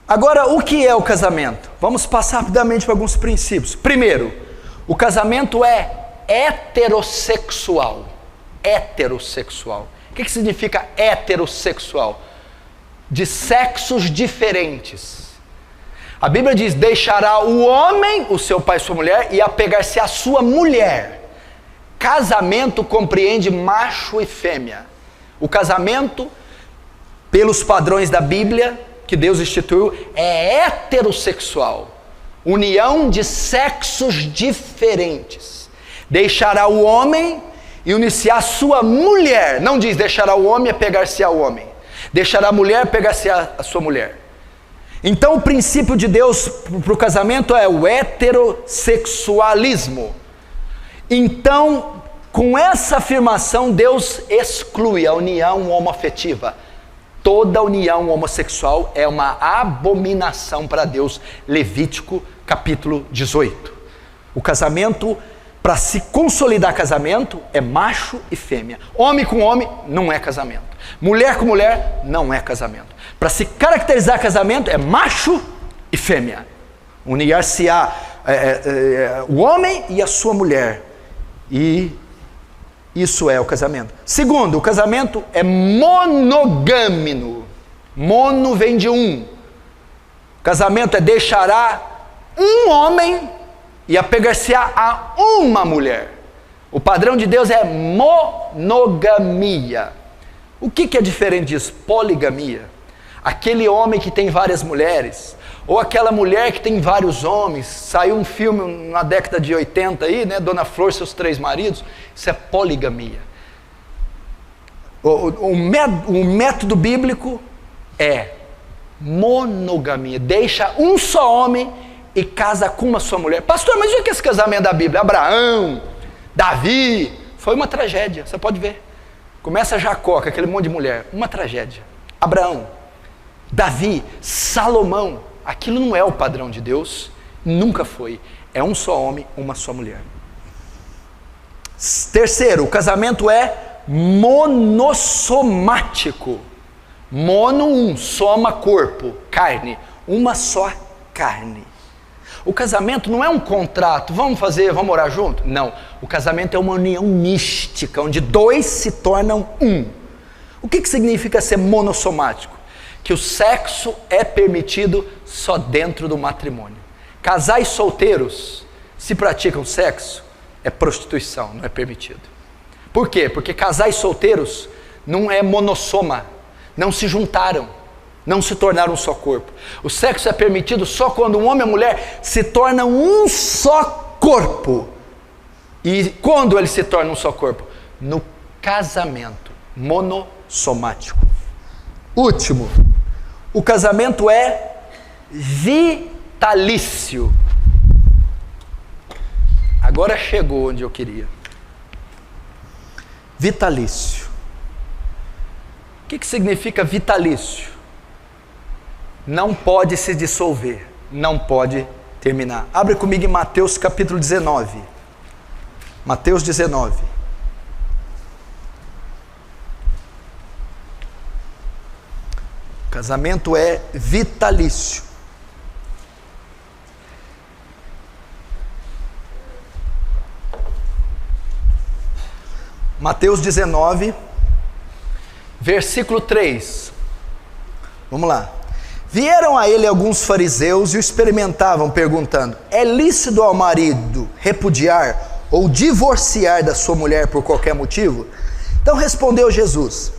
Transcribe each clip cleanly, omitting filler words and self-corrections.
Agora, o que é o casamento? Vamos passar rapidamente por alguns princípios. Primeiro, o casamento é heterossexual. Heterossexual. O que significa heterossexual? De sexos diferentes. A Bíblia diz: deixará o homem, o seu pai e sua mulher, e apegar-se à sua mulher. Casamento compreende macho e fêmea. O casamento, pelos padrões da Bíblia, que Deus instituiu, é heterossexual. União de sexos diferentes. Deixará o homem e unir-se à sua mulher. Não diz deixará o homem e apegar-se ao homem. Deixará a mulher e pegar-se à sua mulher. Então o princípio de Deus para o casamento é o heterossexualismo. Então, com essa afirmação, Deus exclui a união homoafetiva. Toda união homossexual é uma abominação para Deus. Levítico capítulo 18. O casamento, para se consolidar casamento, é macho e fêmea. Homem com homem não é casamento. Mulher com mulher não é casamento. Para se caracterizar casamento é macho e fêmea. Unir-se-á o homem e a sua mulher. E isso é o casamento. Segundo, o casamento é monogâmico. Mono vem de um. Casamento é deixará um homem e apegar-se-á a uma mulher. O padrão de Deus é monogamia. O que é diferente disso? Poligamia. Aquele homem que tem várias mulheres, ou aquela mulher que tem vários homens. Saiu um filme na década de 80 aí, né? Dona Flor e seus 3 maridos. Isso é poligamia. O método bíblico é monogamia. Deixa um só homem e casa com uma só mulher. Pastor, mas o que é esse casamento da Bíblia? Abraão, Davi, foi uma tragédia, você pode ver. Começa Jacó, com aquele monte de mulher, uma tragédia. Abraão, Davi, Salomão, aquilo não é o padrão de Deus, nunca foi. É um só homem, uma só mulher. Terceiro, o casamento é monossomático. Mono, um, soma, corpo, carne, uma só carne. O casamento não é um contrato, vamos morar junto? Não, o casamento é uma união mística, onde 2 se tornam um. O que significa ser monossomático? Que o sexo é permitido só dentro do matrimônio. Casais solteiros, se praticam sexo, é prostituição, não é permitido. Por quê? Porque casais solteiros não é monossoma, não se juntaram, não se tornaram um só corpo. O sexo é permitido só quando um homem e a mulher se tornam um só corpo. E quando eles se tornam um só corpo? No casamento monossomático. Último, o casamento é vitalício. Agora chegou onde eu queria. Vitalício. O que significa vitalício? Não pode se dissolver, não pode terminar. Abre comigo em Mateus capítulo 19. Mateus 19. O casamento é vitalício. Mateus 19, versículo 3. Vamos lá. Vieram a ele alguns fariseus e o experimentavam, perguntando: é lícito ao marido repudiar ou divorciar da sua mulher por qualquer motivo? Então respondeu Jesus: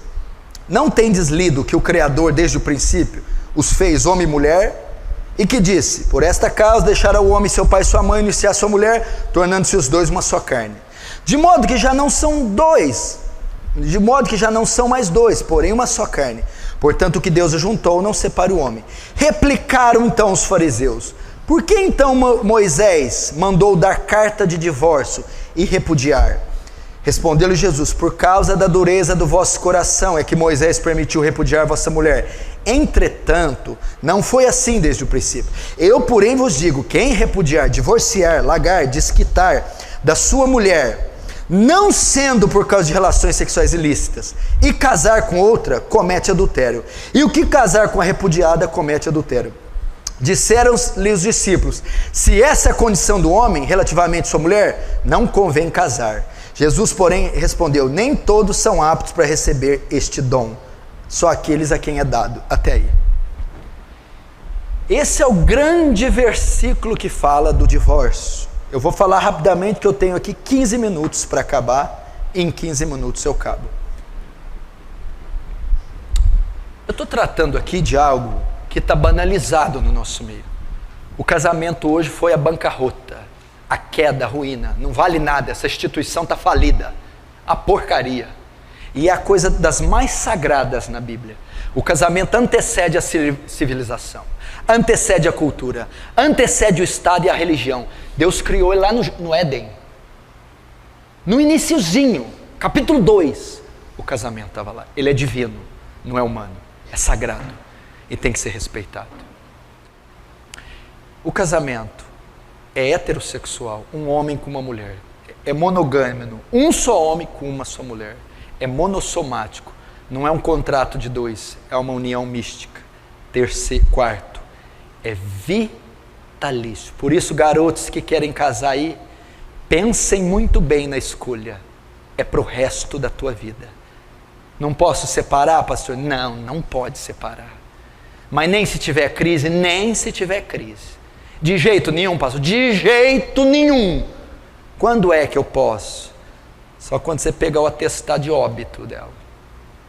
não tendes lido que o Criador desde o princípio os fez homem e mulher? E que disse: por esta causa deixará o homem seu pai e sua mãe, unir-se-á a sua mulher, tornando-se os dois uma só carne. De modo que já não são mais dois, porém uma só carne. Portanto, o que Deus ajuntou, não separe o homem. Replicaram então os fariseus: por que então Moisés mandou dar carta de divórcio e repudiar? Respondeu-lhe Jesus: por causa da dureza do vosso coração é que Moisés permitiu repudiar vossa mulher. Entretanto, não foi assim desde o princípio. Eu, porém, vos digo: quem repudiar, divorciar, largar, desquitar da sua mulher, não sendo por causa de relações sexuais ilícitas, e casar com outra, comete adultério. E o que casar com a repudiada, comete adultério. Disseram-lhe os discípulos: se essa é a condição do homem relativamente à sua mulher, não convém casar. Jesus, porém, respondeu: nem todos são aptos para receber este dom, só aqueles a quem é dado. Até aí. Esse é o grande versículo que fala do divórcio. Eu vou falar rapidamente, que eu tenho aqui 15 minutos para acabar. Em 15 minutos eu acabo. Eu estou tratando aqui de algo que está banalizado no nosso meio. O casamento hoje foi a bancarrota, a queda, a ruína. Não vale nada, essa instituição está falida. A porcaria. E é a coisa das mais sagradas na Bíblia. O casamento antecede a civilização, antecede a cultura, antecede o Estado e a religião. Deus criou ele lá no Éden. No iniciozinho, capítulo 2, o casamento estava lá. Ele é divino, não é humano, é sagrado e tem que ser respeitado. O casamento é heterossexual, um homem com uma mulher. É monogâmico, um só homem com uma só mulher. É monossomático, não é um contrato de dois, é uma união mística. Quarto, é vitalício. Por isso, garotos que querem casar aí, pensem muito bem na escolha. É para o resto da tua vida. Não posso separar, pastor? Não, não pode separar. Mas nem se tiver crise, nem se tiver crise. De jeito nenhum, pastor? De jeito nenhum. Quando é que eu posso? Só quando você pegar o atestado de óbito dela.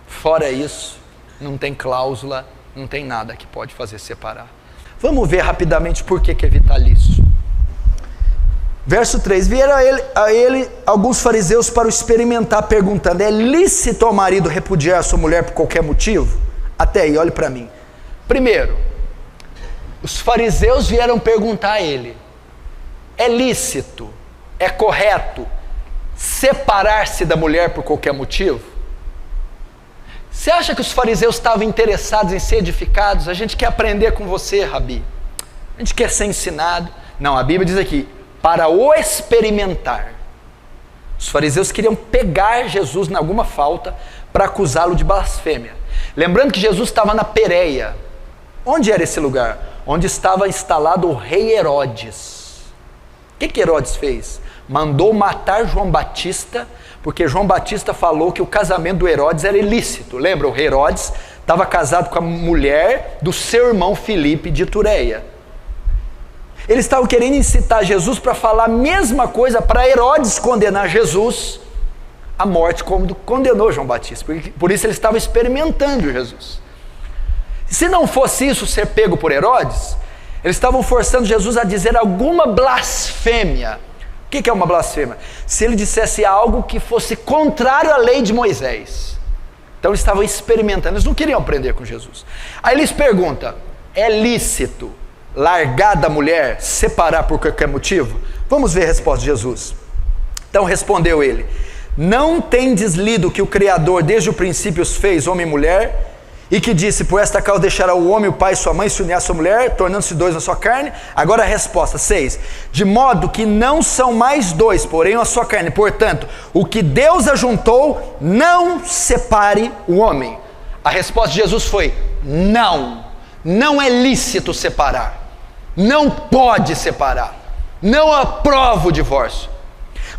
Fora isso, não tem cláusula, não tem nada que pode fazer separar. Vamos ver rapidamente por que é vitalício. Verso 3, vieram a ele alguns fariseus para o experimentar, perguntando: é lícito ao marido repudiar a sua mulher por qualquer motivo? Até aí, olhe para mim. Primeiro, os fariseus vieram perguntar a ele: é lícito, é correto separar-se da mulher por qualquer motivo? Você acha que os fariseus estavam interessados em ser edificados? A gente quer aprender com você, Rabi. A gente quer ser ensinado. Não, a Bíblia diz aqui: para o experimentar. Os fariseus queriam pegar Jesus em alguma falta para acusá-lo de blasfêmia. Lembrando que Jesus estava na Pérea. Onde era esse lugar? Onde estava instalado o rei Herodes. O que Herodes fez? Mandou matar João Batista, porque João Batista falou que o casamento do Herodes era ilícito. Lembra? O rei Herodes estava casado com a mulher do seu irmão Filipe de Itureia. Eles estavam querendo incitar Jesus para falar a mesma coisa, para Herodes condenar Jesus à morte, como condenou João Batista. Por isso eles estavam experimentando Jesus. Se não fosse isso, ser pego por Herodes, eles estavam forçando Jesus a dizer alguma blasfêmia. O que é uma blasfêmia? Se ele dissesse algo que fosse contrário à lei de Moisés. Então eles estavam experimentando, eles não queriam aprender com Jesus. Aí eles perguntam: é lícito largar da mulher, separar por qualquer motivo? Vamos ver a resposta de Jesus. Então respondeu ele: não tendes lido que o Criador desde o princípio os fez homem e mulher, e que disse: por esta causa deixará o homem, o pai e sua mãe, se unir à sua mulher, tornando-se dois na sua carne? Agora a resposta, 6. De modo que não são mais dois, porém a sua carne. Portanto, o que Deus ajuntou, não separe o homem. A resposta de Jesus foi: não. Não é lícito separar. Não pode separar. Não aprova o divórcio.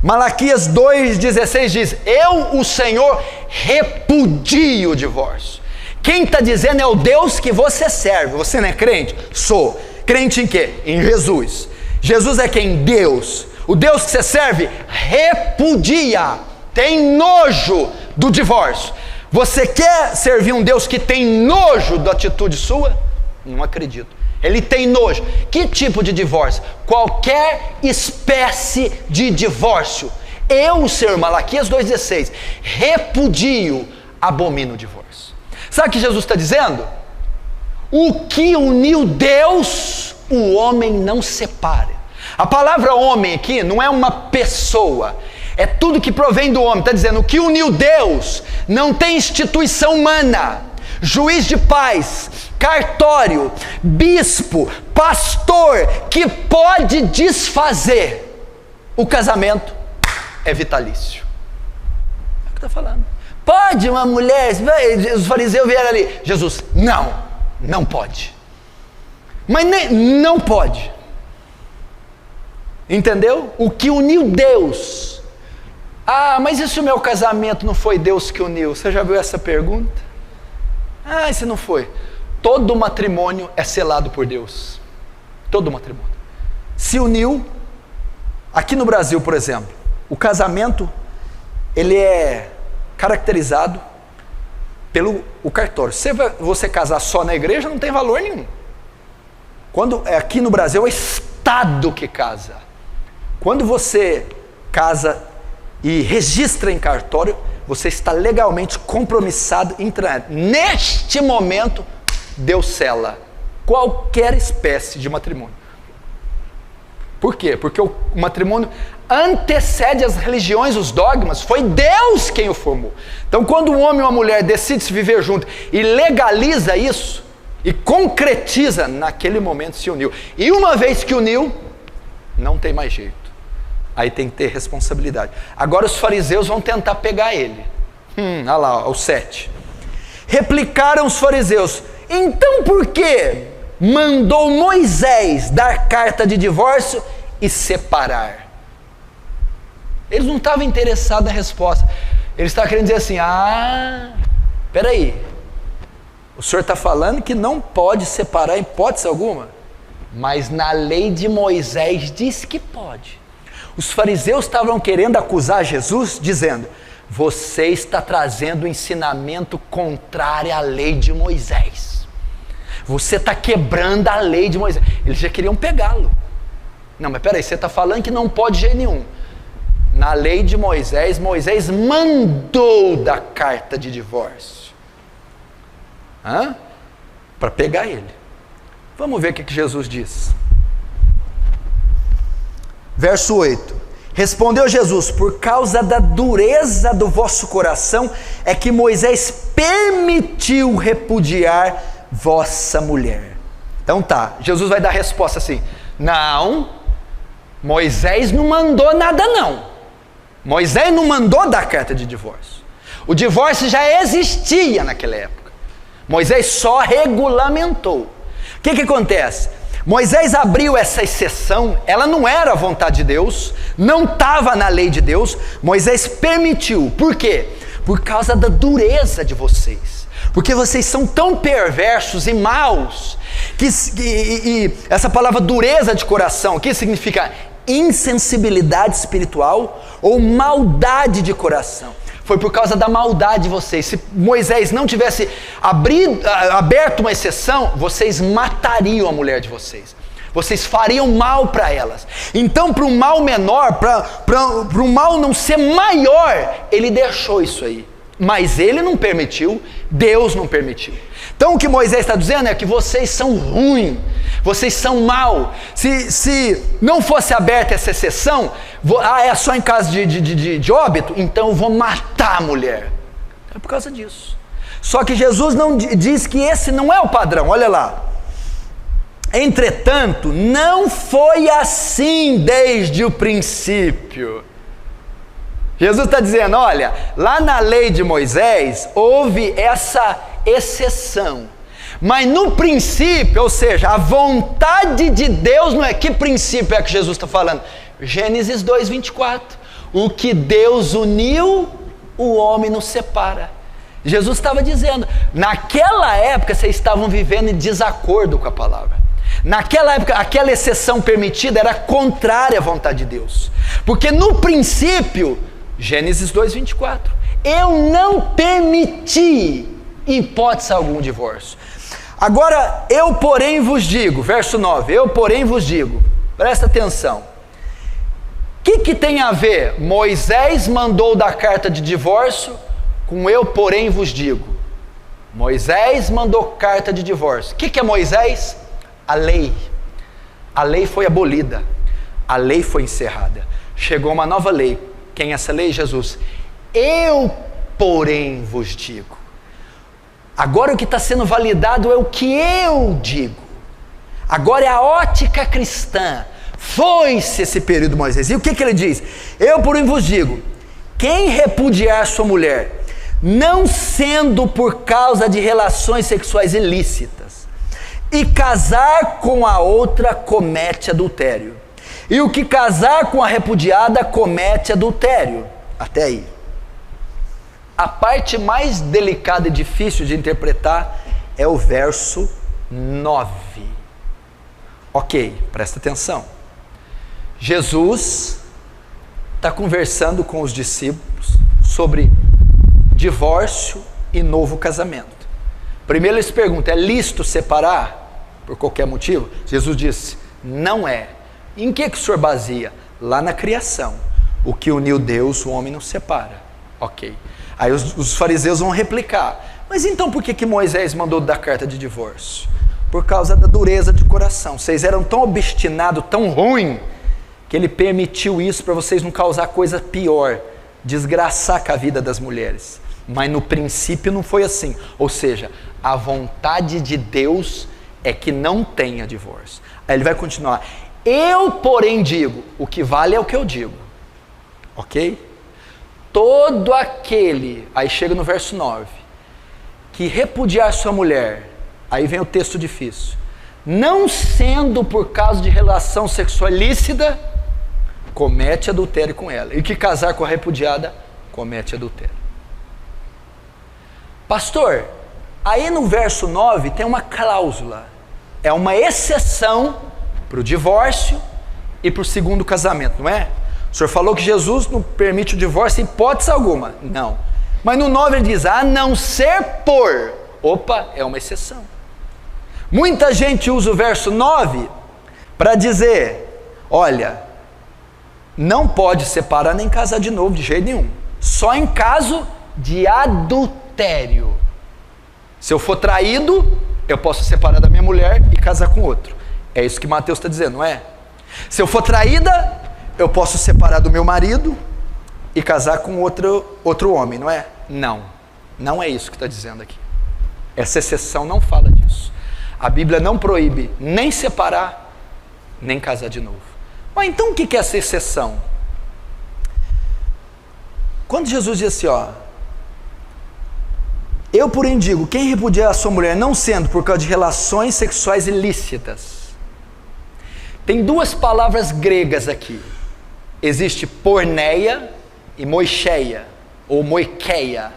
Malaquias 2,16 diz: eu, o Senhor, repudio o divórcio. Quem está dizendo é o Deus que você serve. Você não é crente? Sou. Crente em quê? Em Jesus. Jesus é quem? Deus. O Deus que você serve repudia, tem nojo do divórcio. Você quer servir um Deus que tem nojo da atitude sua? Não acredito. Ele tem nojo. Que tipo de divórcio? Qualquer espécie de divórcio. Eu, Senhor, Malaquias 2,16, repudio, abomino o divórcio. Sabe o que Jesus está dizendo? O que uniu Deus, o homem não separa. A palavra homem aqui não é uma pessoa, é tudo que provém do homem. Está dizendo: o que uniu Deus não tem instituição humana, juiz de paz, cartório, bispo, pastor, que pode desfazer. O casamento é vitalício. É o que está falando. Pode uma mulher, os fariseus vieram ali: Jesus, não pode. Mas não pode. Entendeu? O que uniu Deus. Ah, mas e se o meu casamento não foi Deus que uniu? Você já viu essa pergunta? Ah, e se não foi? Todo matrimônio é selado por Deus. Todo matrimônio. Se uniu. Aqui no Brasil, por exemplo, o casamento, ele é caracterizado pelo cartório. Se você casar só na igreja, não tem valor nenhum. Quando aqui no Brasil é o Estado que casa. Quando você casa e registra em cartório, você está legalmente compromissado em entrar. Neste momento, Deus sela qualquer espécie de matrimônio. Por quê? Porque o matrimônio antecede as religiões, os dogmas. Foi Deus quem o formou. Então, quando um homem e uma mulher decidem se viver junto e legaliza isso, e concretiza, naquele momento se uniu. E uma vez que uniu, não tem mais jeito. Aí tem que ter responsabilidade. Agora os fariseus vão tentar pegar ele. Olha lá, o 7. Replicaram os fariseus: então por que mandou Moisés dar carta de divórcio e separar? Eles não estavam interessados na resposta. Eles estavam querendo dizer assim: peraí, o senhor está falando que não pode separar em hipótese alguma? Mas na lei de Moisés diz que pode. Os fariseus estavam querendo acusar Jesus, dizendo: você está trazendo um ensinamento contrário à lei de Moisés. Você está quebrando a lei de Moisés. Eles já queriam pegá-lo. Não, mas peraí, você está falando que não pode de jeito nenhum. Na lei de Moisés, Moisés mandou dar carta de divórcio. Para pegar ele. Vamos ver o que Jesus diz. Verso 8. Respondeu Jesus: por causa da dureza do vosso coração é que Moisés permitiu repudiar vossa mulher. Então tá, Jesus vai dar a resposta assim: não, Moisés não mandou nada não. Moisés não mandou dar carta de divórcio. O divórcio já existia naquela época. Moisés só regulamentou. O que acontece? Moisés abriu essa exceção, ela não era a vontade de Deus, não estava na lei de Deus. Moisés permitiu. Por quê? Por causa da dureza de vocês. Porque vocês são tão perversos e maus, e essa palavra dureza de coração, que significa insensibilidade espiritual ou maldade de coração. Foi por causa da maldade de vocês. Se Moisés não tivesse aberto uma exceção, vocês matariam a mulher de vocês. Vocês fariam mal para elas. Então, para um mal menor, para um mal não ser maior, ele deixou isso aí. Mas ele não permitiu, Deus não permitiu. Então o que Moisés está dizendo é que vocês são ruins, vocês são mal. Se não fosse aberta essa exceção, é só em caso de óbito, então eu vou matar a mulher. É por causa disso. Só que Jesus não diz que esse não é o padrão, olha lá. Entretanto, não foi assim desde o princípio. Jesus está dizendo: olha, lá na lei de Moisés houve essa exceção, mas no princípio, ou seja, a vontade de Deus não é. Que princípio é que Jesus está falando? Gênesis 2:24. O que Deus uniu, o homem não separa. Jesus estava dizendo, naquela época vocês estavam vivendo em desacordo com a palavra. Naquela época, aquela exceção permitida era contrária à vontade de Deus, porque no princípio, Gênesis 2:24, eu não permiti em hipótese algum divórcio. Agora, eu porém vos digo, verso 9, eu porém vos digo, presta atenção, o que tem a ver Moisés mandou dar carta de divórcio com eu porém vos digo? Moisés mandou carta de divórcio. O que é Moisés? A lei. A lei foi abolida, a lei foi encerrada, chegou uma nova lei. Quem é essa lei? Jesus. Eu porém vos digo. Agora o que está sendo validado é o que eu digo. Agora é a ótica cristã. Foi-se esse período de Moisés. E o que ele diz? Eu porém vos digo, quem repudiar sua mulher, não sendo por causa de relações sexuais ilícitas, e casar com a outra comete adultério. E o que casar com a repudiada comete adultério. Até aí. A parte mais delicada e difícil de interpretar é o verso 9. Ok, presta atenção. Jesus está conversando com os discípulos sobre divórcio e novo casamento. Primeiro eles perguntam, é lícito separar por qualquer motivo? Jesus disse, não é. Em que o senhor baseia? Lá na criação. O que uniu Deus, o homem não separa. Ok. Aí os fariseus vão replicar, mas então por que Moisés mandou dar carta de divórcio? Por causa da dureza de coração. Vocês eram tão obstinados, tão ruim, que ele permitiu isso para vocês não causar coisa pior, desgraçar com a vida das mulheres. Mas no princípio não foi assim. Ou seja, a vontade de Deus é que não tenha divórcio. Aí ele vai continuar. Eu, porém, digo, o que vale é o que eu digo. Ok? Todo aquele, aí chega no verso 9, que repudiar sua mulher, aí vem o texto difícil, não sendo por causa de relação sexual ilícita, comete adultério com ela. E que casar com a repudiada, comete adultério. Pastor, aí no verso 9 tem uma cláusula, é uma exceção para o divórcio e para o segundo casamento, não é? O senhor falou que Jesus não permite o divórcio em hipótese alguma. Não. Mas no 9 ele diz, a não ser por. Opa, é uma exceção. Muita gente usa o verso 9 para dizer, olha, não pode separar nem casar de novo de jeito nenhum. Só em caso de adultério. Se eu for traído, eu posso separar da minha mulher e casar com outro. É isso que Mateus está dizendo, não é? Se eu for traída, eu posso separar do meu marido e casar com outro homem, não é? Não, não é isso que está dizendo aqui. Essa exceção não fala disso. A Bíblia não proíbe nem separar, nem casar de novo. Mas então o que é essa exceção? Quando Jesus diz assim, ó, eu porém digo, quem repudiar a sua mulher não sendo por causa de relações sexuais ilícitas. Tem duas palavras gregas aqui. Existe porneia e moicheia, ou moikeia.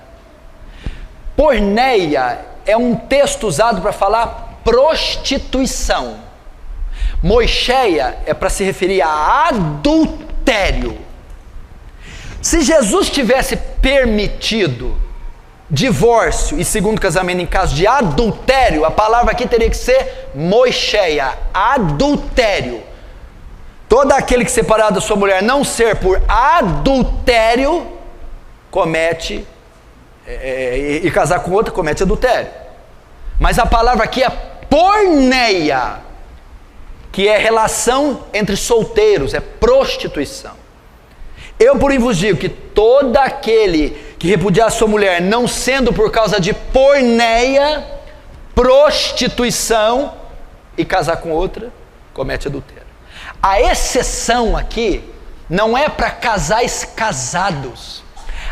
Porneia é um texto usado para falar prostituição. Moicheia é para se referir a adultério. Se Jesus tivesse permitido divórcio e segundo casamento em caso de adultério, a palavra aqui teria que ser moicheia, adultério. Todo aquele que separar da sua mulher não ser por adultério, comete, e casar com outra, comete adultério. Mas a palavra aqui é porneia, que é relação entre solteiros, é prostituição. Eu, porém, vos digo que todo aquele que repudiar a sua mulher, não sendo por causa de porneia, prostituição, e casar com outra, comete adultério. A exceção aqui não é para casais casados.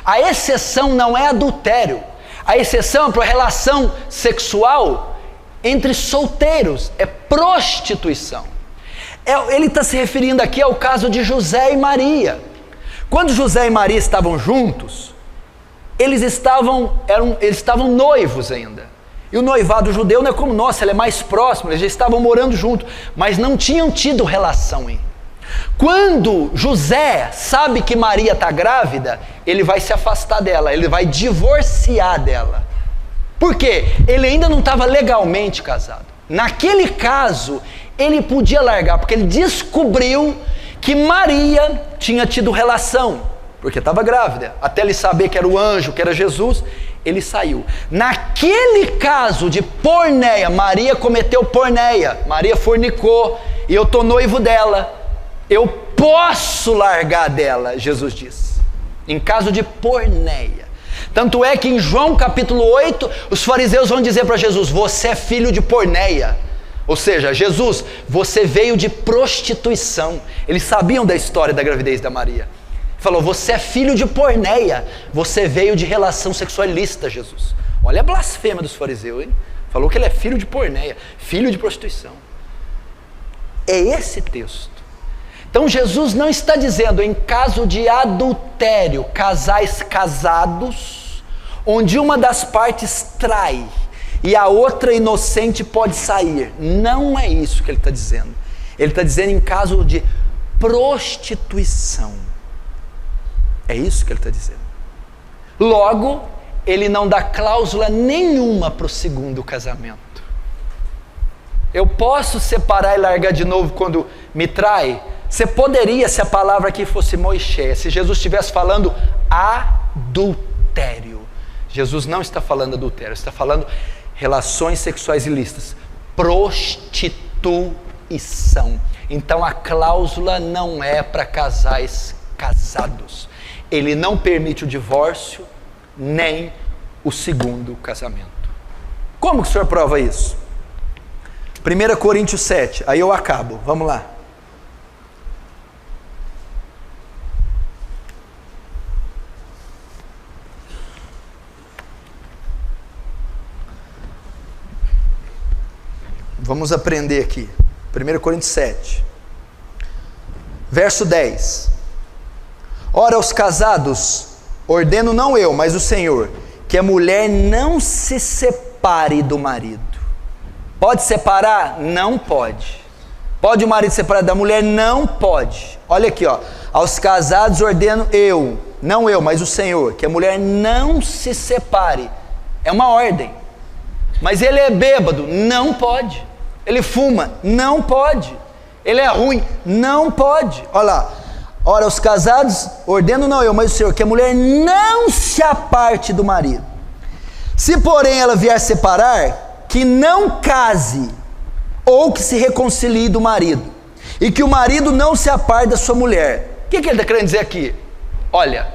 A exceção não é adultério. A exceção é para relação sexual entre solteiros. É prostituição. Ele está se referindo aqui ao caso de José e Maria. Quando José e Maria estavam juntos, eles estavam noivos ainda. E o noivado judeu não é como nós, ele é mais próximo, eles já estavam morando juntos, mas não tinham tido relação ainda. Quando José sabe que Maria está grávida, ele vai se afastar dela, ele vai divorciar dela. Por quê? Ele ainda não estava legalmente casado. Naquele caso, ele podia largar, porque ele descobriu que Maria tinha tido relação, porque estava grávida. Até ele saber que era o anjo, que era Jesus, ele saiu. Naquele caso de porneia, Maria cometeu porneia, Maria fornicou, e eu estou noivo dela, eu posso largar dela, Jesus diz, em caso de porneia. Tanto é que em João capítulo 8, os fariseus vão dizer para Jesus, você é filho de porneia. Ou seja, Jesus, você veio de prostituição. Eles sabiam da história da gravidez da Maria. Falou, você é filho de porneia, você veio de relação sexual ilícita, Jesus. Olha a blasfêmia dos fariseus, hein? Falou que ele é filho de porneia, filho de prostituição. É esse texto. Então Jesus não está dizendo em caso de adultério, casais casados, onde uma das partes trai e a outra inocente pode sair. Não é isso que ele está dizendo. Ele está dizendo em caso de prostituição. É isso que ele está dizendo. Logo, ele não dá cláusula nenhuma para o segundo casamento. Eu posso separar e largar de novo quando me trai? Você poderia, se a palavra aqui fosse Moisés, se Jesus estivesse falando adultério. Jesus não está falando adultério, está falando relações sexuais ilícitas, prostituição. Então a cláusula não é para casais casados. Ele não permite o divórcio, nem o segundo casamento. Como que o senhor prova isso? 1 Coríntios 7, aí eu acabo, vamos lá. Vamos aprender aqui. 1 Coríntios 7, verso 10. Ora, aos casados, ordeno não eu, mas o Senhor, que a mulher não se separe do marido. Pode separar? Não pode. Pode o marido separar da mulher? Não pode. Olha aqui, ó. Aos casados ordeno eu, não eu, mas o Senhor, que a mulher não se separe. É uma ordem. Mas ele é bêbado? Não pode. Ele fuma? Não pode. Ele é ruim? Não pode. Olha lá. Ora, os casados, ordeno não eu, mas o Senhor, que a mulher não se aparte do marido. Se porém ela vier separar, que não case, ou que se reconcilie do marido, e que o marido não se aparte da sua mulher. O que ele está querendo dizer aqui? Olha,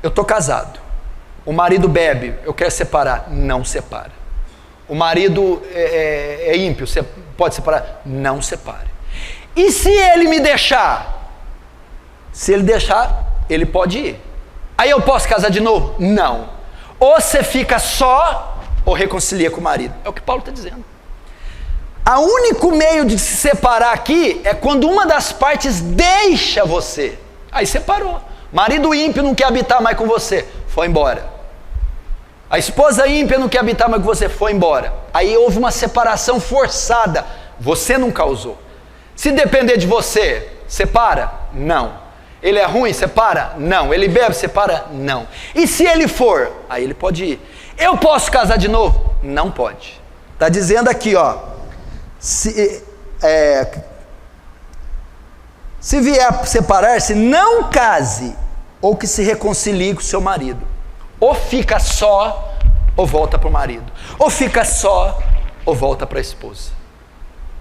eu estou casado, o marido bebe, eu quero separar, não separa. O marido é ímpio, você pode separar? Não separe. E se ele me deixar? Se ele deixar, ele pode ir. Aí eu posso casar de novo? Não. Ou você fica só, ou reconcilia com o marido. É o que Paulo está dizendo. O único meio de se separar aqui é quando uma das partes deixa você. Aí separou. Marido ímpio não quer habitar mais com você, foi embora. A esposa ímpia não quer habitar mais com você, foi embora. Aí houve uma separação forçada, você não causou. Se depender de você, separa? Não. Ele é ruim, separa? Não. Ele bebe, separa? Não. E se ele for? Aí ele pode ir. Eu posso casar de novo? Não pode. Está dizendo aqui, ó. Se vier separar-se, não case, ou que se reconcilie com o seu marido. Ou fica só, ou volta para o marido. Ou fica só, ou volta para a esposa.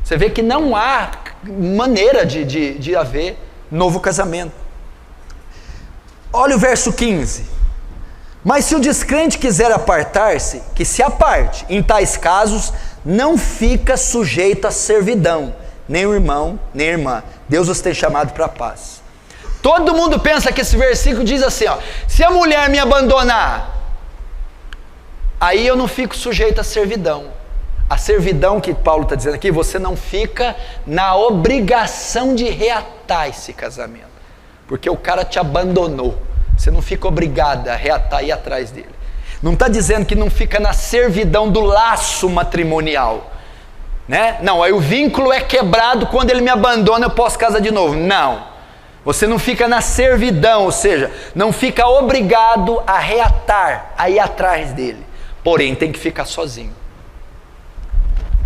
Você vê que não há maneira de haver novo casamento. Olha o verso 15. Mas se o descrente quiser apartar-se, que se aparte. Em tais casos, não fica sujeito à servidão, nem o irmão, nem a irmã. Deus os tem chamado para a paz. Todo mundo pensa que esse versículo diz assim, ó, se a mulher me abandonar, aí eu não fico sujeito à servidão. A servidão que Paulo está dizendo aqui, você não fica na obrigação de reatar esse casamento, porque o cara te abandonou. Você não fica obrigado a reatar e ir atrás dele. Não está dizendo que não fica na servidão do laço matrimonial, né? Não, aí o vínculo é quebrado, quando ele me abandona eu posso casar de novo. Não. Você não fica na servidão, ou seja, não fica obrigado a reatar, a ir atrás dele. Porém, tem que ficar sozinho.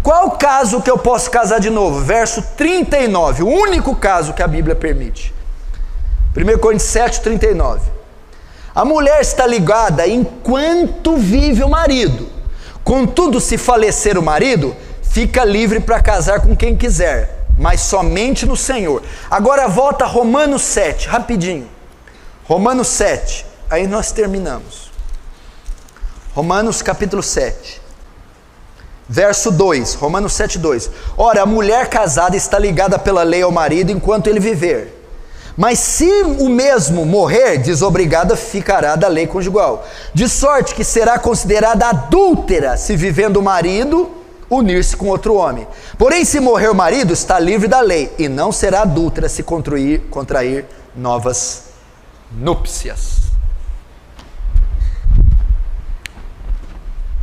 Qual o caso que eu posso casar de novo? Verso 39, o único caso que a Bíblia permite. 1 Coríntios 7, 39. A mulher está ligada enquanto vive o marido. Contudo, se falecer o marido, fica livre para casar com quem quiser, mas somente no Senhor. Agora volta a Romanos 7, rapidinho. Romanos 7, aí nós terminamos. Romanos capítulo 7, verso 2, Romanos 7, 2. Ora, a mulher casada está ligada pela lei ao marido enquanto ele viver. Mas se o mesmo morrer, desobrigada ficará da lei conjugal, de sorte que será considerada adúltera se vivendo o marido unir-se com outro homem. Porém, se morrer o marido, está livre da lei, e não será adúltera se contrair novas núpcias.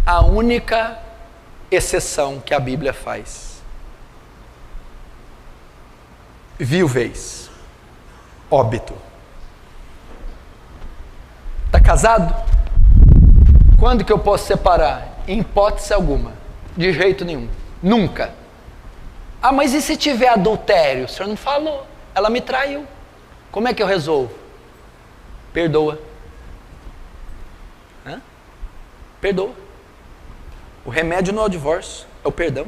A única exceção que a Bíblia faz: viuvez, óbito. Está casado? Quando que eu posso separar? Em hipótese alguma, de jeito nenhum, nunca. Ah, mas e se tiver adultério? O senhor não falou, ela me traiu, como é que eu resolvo? Perdoa. Perdoa. O remédio não é o divórcio, é o perdão.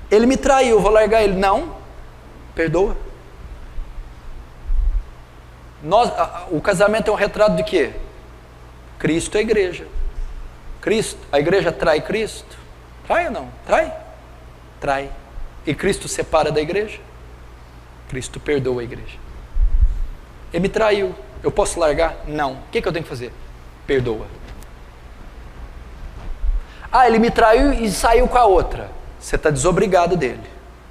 Ele me traiu, eu vou largar ele. Não, perdoa. O casamento é um retrato de quê? Cristo é a igreja. Cristo, a igreja trai Cristo? Trai ou não? Trai? Trai. E Cristo separa da igreja? Cristo perdoa a igreja. Ele me traiu, eu posso largar? Não. O que eu tenho que fazer? Perdoa. Ah, ele me traiu e saiu com a outra. Você está desobrigado dele.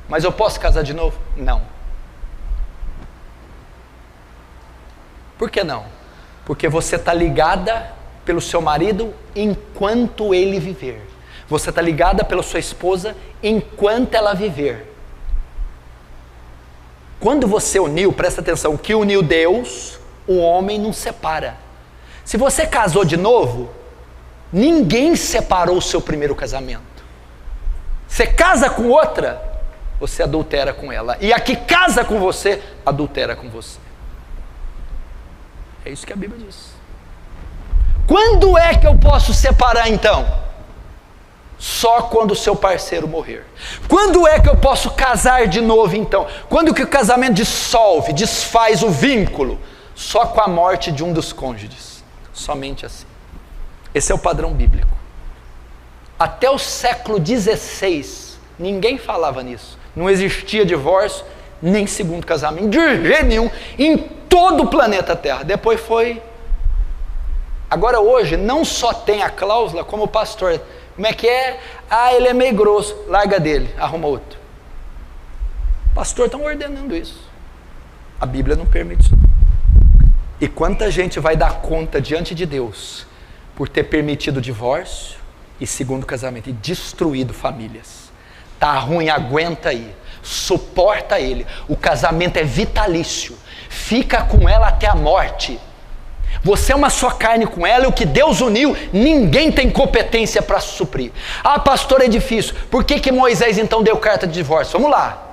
Mas eu posso casar de novo? Não. Por que não? Porque você está ligada pelo seu marido enquanto ele viver. Você está ligada pela sua esposa enquanto ela viver. Quando você uniu, presta atenção, que uniu Deus, o homem não separa. Se você casou de novo, ninguém separou o seu primeiro casamento. Você casa com outra, você adultera com ela. E a que casa com você, adultera com você. É isso que a Bíblia diz. Quando é que eu posso separar então? Só quando o seu parceiro morrer. Quando é que eu posso casar de novo então? Quando que o casamento dissolve, desfaz o vínculo? Só com a morte de um dos cônjuges. Somente assim. Esse é o padrão bíblico. Até o século XVI, ninguém falava nisso. Não existia divórcio, nem segundo casamento, de jeito nenhum, em todo o planeta Terra. Depois foi. Agora hoje, não só tem a cláusula, como o pastor. Como é que é? Ah, ele é meio grosso, larga dele, arruma outro. Pastor, estão ordenando isso. A Bíblia não permite isso. E quanta gente vai dar conta diante de Deus por ter permitido o divórcio e segundo casamento e destruído famílias. Tá ruim, aguenta aí, suporta ele. O casamento é vitalício, fica com ela até a morte. Você é uma só carne com ela, e o que Deus uniu, ninguém tem competência para suprir. Ah, pastor, é difícil. Por que Moisés então deu carta de divórcio? Vamos lá.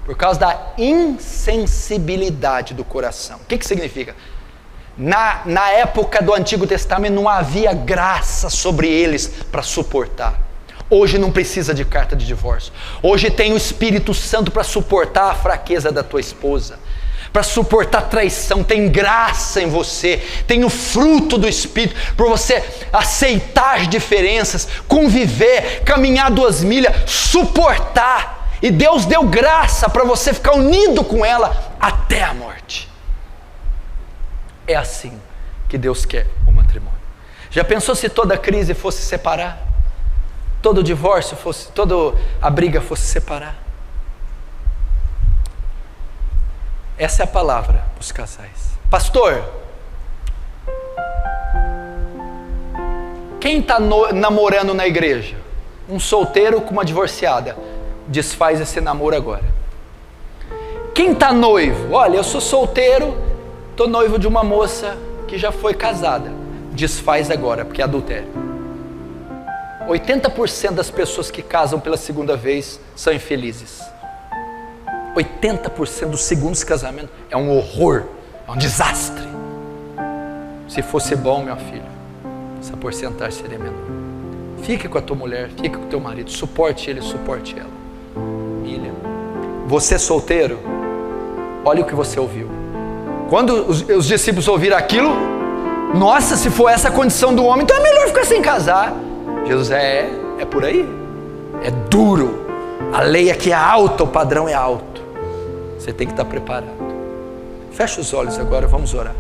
Por causa da insensibilidade do coração. O que significa? Na época do Antigo Testamento não havia graça sobre eles para suportar. Hoje não precisa de carta de divórcio. Hoje tem o Espírito Santo para suportar a fraqueza da tua esposa, para suportar traição. Tem graça em você, tem o fruto do Espírito para você aceitar diferenças, conviver, caminhar 2 milhas, suportar. E Deus deu graça para você ficar unido com ela até a morte. É assim que Deus quer o matrimônio. Já pensou se toda crise fosse separar? Todo divórcio fosse, toda a briga fosse separar? Essa é a palavra para os casais. Pastor, quem está namorando na igreja? Um solteiro com uma divorciada. Desfaz esse namoro agora. Quem está noivo? Olha, eu sou solteiro, estou noivo de uma moça que já foi casada. Desfaz agora, porque é adultério. 80% das pessoas que casam pela segunda vez são infelizes. 80% dos segundos casamentos é um horror, é um desastre. Se fosse bom, meu filho, essa porcentagem seria menor. Fique com a tua mulher, fique com o teu marido, suporte ele, suporte ela. Filha, você solteiro, olha o que você ouviu. Quando os discípulos ouviram aquilo, nossa, se for essa a condição do homem, então é melhor ficar sem casar. Jesus é por aí, é duro, a lei aqui é alta, o padrão é alto. Você tem que estar preparado. Fecha os olhos agora, vamos orar.